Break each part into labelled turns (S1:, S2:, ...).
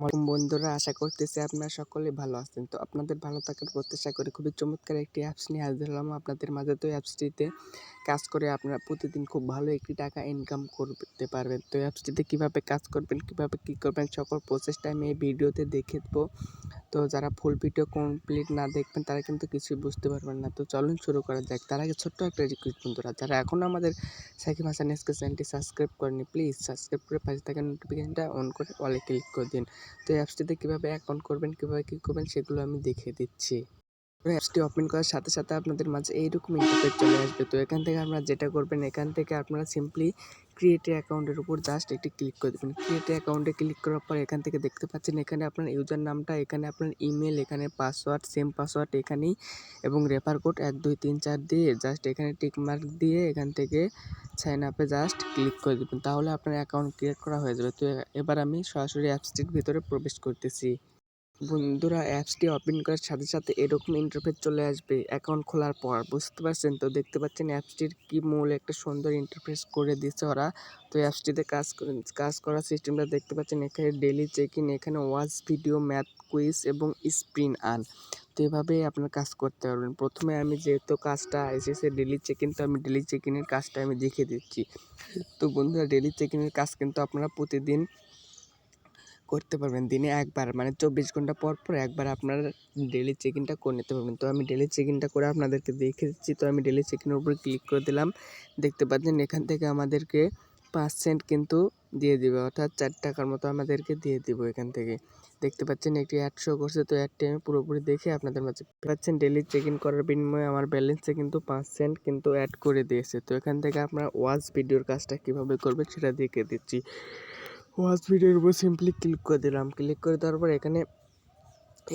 S1: বন্ধুরা, আশা করতেছি আপনারা সকলে ভালো আছেন। তো আপনাদের ভালো থাকার প্রত্যাশা করে খুবই চমৎকার একটি অ্যাপস নিয়ে হাজির হলাম আপনাদের মাঝে। তো অ্যাপসটিতে কাজ করে আপনারা প্রতিদিন খুব ভালো একটি টাকা ইনকাম করতে পারবেন। তো অ্যাপসটিতে কীভাবে কাজ করবেন, কীভাবে কী করবেন, সকল প্রসেসটা আমি এই ভিডিওতে দেখিয়ে দেবো। তো যারা ফুল ভিডিও কমপ্লিট না দেখবেন তারা কিন্তু কিছুই বুঝতে পারবেন না। তো চলুন শুরু করা যাক। তার আগে ছোট্ট একটা রিকোয়েস্ট বন্ধুরা, যারা এখনও আমাদের সাকিব হাসান এসকে চ্যানেলটি সাবস্ক্রাইব করেনি, প্লিজ সাবস্ক্রাইব করে পাশে থাকা নোটিফিকেশনটা অন করে অলে ক্লিক করে দিন। তো অ্যাপসটিতে কীভাবে অ্যাকাউন্ট করবেন, কীভাবে কী করবেন সেগুলো আমি দেখিয়ে দিচ্ছি। অ্যাপসটি ওপেন করার সাথে সাথে আপনাদের মাঝে এইরকম ইন্টারফেস চলে আসবে। তো এখান থেকে আপনারা যেটা করবেন, এখান থেকে আপনারা সিম্পলি ক্রিয়েট অ্যাকাউন্টের উপর জাস্ট একটি ক্লিক করে দেবেন। ক্রিয়েট অ্যাকাউন্টে ক্লিক করার পর এখান থেকে দেখতে পাচ্ছেন এখানে আপনার ইউজার নামটা, এখানে আপনার ইমেল, এখানে পাসওয়ার্ড, সেম পাসওয়ার্ড এখানেই, এবং রেফার কোড 1 2 3 4 দিয়ে জাস্ট এখানে টিক মার্ক দিয়ে এখান থেকে সাইন আপে জাস্ট ক্লিক করে দেবেন। তাহলে আপনার অ্যাকাউন্ট ক্রিয়েট করা হয়ে যাবে। তো এবার আমি সরাসরি অ্যাপসটির ভিতরে প্রবেশ করতেছি। বন্ধুরা, অ্যাপসটি ওপেন করার সাথে সাথে এরকম ইন্টারফেস চলে আসবে অ্যাকাউন্ট খোলার পর, বুঝতে পারছেন? তো দেখতে পাচ্ছেন অ্যাপসটির কি মূল একটা সুন্দর ইন্টারফেস করে দিচ্ছে ওরা। তো অ্যাপসটিতে কাজ করার সিস্টেমটা দেখতে পাচ্ছেন, এখানে ডেইলি চেক ইন, এখানে ওয়াচ ভিডিও, ম্যাথ কুইজ এবং স্পিন আন। তো এভাবেই আপনার কাজ করতে পারবেন। প্রথমে আমি যেহেতু কাজটা এসেছে ডেইলি চেক ইন, তো আমি ডেইলি চেক ইনের কাজটা আমি দেখিয়ে দিচ্ছি। তো বন্ধুরা, ডেইলি চেক ইনের কাজ কিন্তু আপনারা প্রতিদিন করতে পারবেন, দিনে একবার, মানে 24 ঘন্টা পর পর একবার আপনারা ডেইলি চেক ইনটা করে নিতে পারবেন। তো আমি ডেইলি চেক ইনটা করে আপনাদেরকে দেখিয়ে দিচ্ছি। তো আমি ডেইলি চেক ইনের উপরে ক্লিক করে দিলাম। দেখতে পাচ্ছেন এখান থেকে আমাদেরকে 5 সেন্ট কিন্তু দিয়ে দিবে, অর্থাৎ 4 টাকার মতো আমাদেরকে দিয়ে দিব এখান থেকে। দেখতে পাচ্ছেন একটি অ্যাড শো করছে। তো অ্যাডটি আমি পুরোপুরি দেখে আপনাদের মাঝে পাচ্ছেন ডেইলি চেক ইন করার বিনিময়ে আমার ব্যালেন্সে কিন্তু 5 সেন্ট কিন্তু অ্যাড করে দিয়েছে। তো এখান থেকে আপনারা ওয়াচ ভিডিওর কাজটা কীভাবে করবেন সেটা দেখিয়ে দিচ্ছি। ওয়াচ ভিডিওর উপর সিম্পলি ক্লিক করে দিলাম। ক্লিক করে দেওয়ার পর এখানে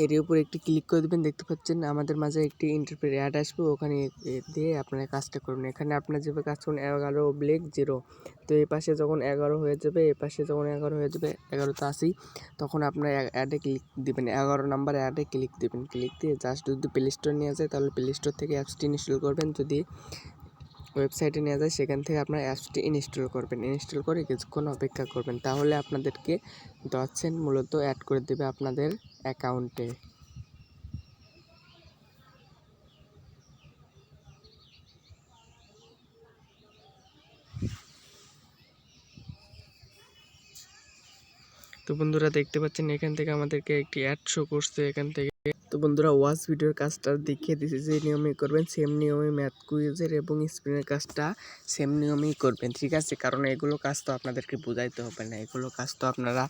S1: এর উপর একটি ক্লিক করে দেবেন। দেখতে পাচ্ছেন আমাদের মাঝে একটি ইন্টারফেস অ্যাড আসবে, ওখানে দিয়ে আপনারা কাজটা করবেন। এখানে আপনারা যেভাবে কাজ করুন 11/0, তো এই পাশে যখন 11 হয়ে যাবে, এ পাশে যখন 11 হয়ে যাবে, 11তে আসি, তখন আপনার অ্যাডে ক্লিক দিবেন, 11 নাম্বার অ্যাডে ক্লিক দিবেন। ক্লিক দিয়ে জাস্ট যদি প্লে স্টোর নিয়ে যায় তাহলে প্লে স্টোর থেকে অ্যাপসটি ইনস্টল করবেন। যদি ওয়েবসাইটে নিয়ে যায় সেখান থেকে আপনার অ্যাপসটি ইনস্টল করবেন। ইনস্টল করে কিছুক্ষণ অপেক্ষা করবেন, তাহলে আপনাদেরকে 10 সেন্ট মূলত অ্যাড করে দেবে আপনাদের অ্যাকাউন্টে। তো বন্ধুরা, দেখতে পাচ্ছেন এখান থেকে আমাদেরকে একটি অ্যাড শো করছে এখান থেকে। তো বন্ধুরা, ওয়াচ ভিডিওর কাজটা দেখিয়ে দিয়েছি যে নিয়মেই করবেন, সেম নিয়মে ম্যাথ কুইজের এবং স্পিনের কাজটা সেম নিয়মেই করবেন, ঠিক আছে? কারণ এগুলো কাজ তো আপনাদেরকে বোঝাইতে হবে না, এগুলো কাজ তো আপনারা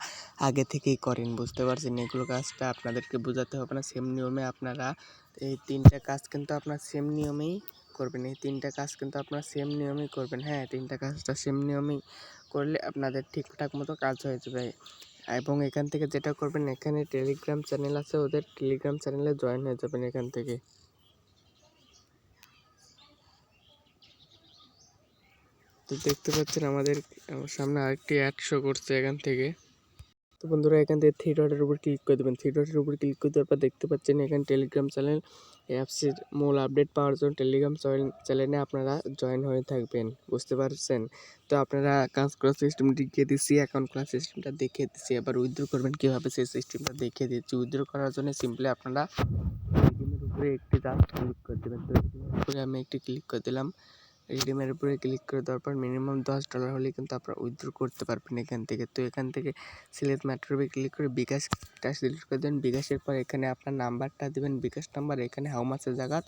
S1: আগে থেকেই করেন, বুঝতে পারছেন? এগুলো কাজটা আপনাদেরকে বোঝাতে হবে না, সেম নিয়মে আপনারা এই 3টা কাজ কিন্তু আপনার সেম নিয়মেই করবেন। এই 3টা কাজ কিন্তু আপনারা সেম নিয়মেই করবেন। হ্যাঁ, 3টা কাজটা সেম নিয়মেই করলে আপনাদের ঠিকঠাক মতো কাজ হয়ে যাবে। এবং এখান থেকে যেটা করবেন, এখানে টেলিগ্রাম চ্যানেল আছে, ওদের টেলিগ্রাম চ্যানেলে জয়েন হয়ে যাবেন এখান থেকে। তো দেখতে পাচ্ছেন আমার সামনে আরেকটি অ্যাড শো করছে এখান থেকে। তো বন্ধুরা, এখান থেকে 3 ডটের উপর ক্লিক করে দেবেন। 3 ডটের উপর ক্লিক করে দেওয়ার পর দেখতে পাচ্ছেন এখানে টেলিগ্রাম চ্যানেল, অ্যাপসের মূল আপডেট পাওয়ার জন্য টেলিগ্রাম চ্যানেলে আপনারা জয়েন হয়ে থাকবেন, বুঝতে পারছেন? তো আপনারা কাজ করার সিস্টেম দেখিয়ে দিচ্ছি, অ্যাকাউন্ট খোলার সিস্টেমটা দেখিয়ে দিচ্ছি, এবার উইথড্র করবেন কীভাবে সেই সিস্টেমটা দেখিয়ে দিচ্ছি। উইথড্র করার জন্য সিম্পলি আপনারা রিডিমের উপরে একটি জাস্ট ক্লিক করে দেবেন। তো রিডিমের উপরে আমি একটি ক্লিক করে দিলাম। রিডিমের উপরে ক্লিক করে দেওয়ার পর মিনিমাম $10 হলে কিন্তু আপনারা উইথড্র করতে পারবেন এখান থেকে। তো এখান থেকে সিলেক্ট মেথডে ক্লিক করে বিকাশটা সিলেক্ট করে দেবেন। বিকাশের পর এখানে আপনার নাম্বারটা দেবেন, বিকাশ নাম্বার, এখানে হাউ মাসের জায়গাত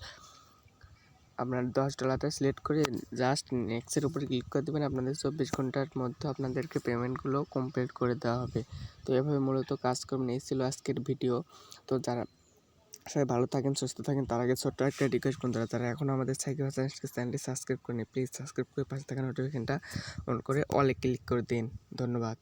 S1: আপনার $10টা সিলেক্ট করে জাস্ট নেক্সটের উপরে ক্লিক করে দেবেন। আপনাদের 24 ঘন্টার মধ্যে আপনাদেরকে পেমেন্টগুলো কমপ্লিট করে দেওয়া হবে। তো এভাবে মূলত কাজ করবেন। এই ছিল আজকের ভিডিও। তো যারা সবাই ভালো থাকেন, সুস্থ থাকেন, তার আগে ছোট্ট একটা রিকোয়েস্ট বন্ধুরা, যারা এখন আমাদের সাকিব হাসান চ্যানেলটি সাবস্ক্রাইব করেনি, প্লিজ সাবস্ক্রাইব করে পাশে থাকা নোটিফিকেশনটা অন করে অলে ক্লিক করে দিন। ধন্যবাদ।